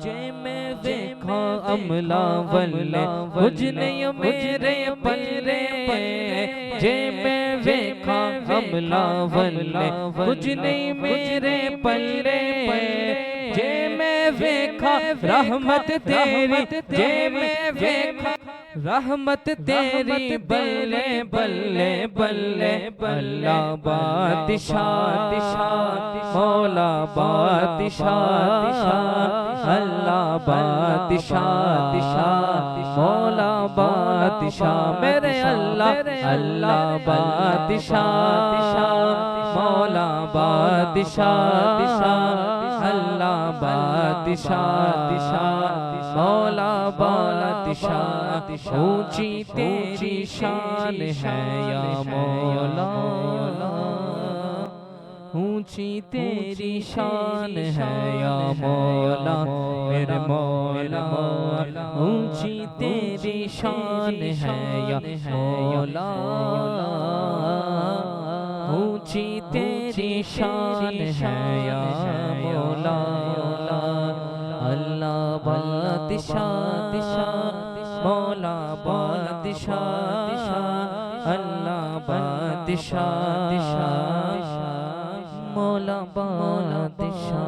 जे मैं देखा अमला वल्ले कुछ नहीं मेरे पल्ले जे मैं देखा अमला वल्ले कुछ नहीं मेरे पल्ले जे मैं देखा रहमत तेरी जे मैं देखा रहमत तेरी बल्ले बल्ले बल्ले अल्लाह बादशाह मौला बादशाह अल्लाह बादशाह मौला बादशाह मेरे अल्लाह बादशाह मौला बादशाह अल्लाह बादशाह मौला बादशाह ऊंची तेरी शान है या मौला ऊंची तेरी शान है या मौला मेरे मौला ऊंची तेरी शान है या मौला ऊंची तेरी शान है या मौला अल्लाह बादशाह मौला बादशाह अल्लाह बादशाह मौला बादशाह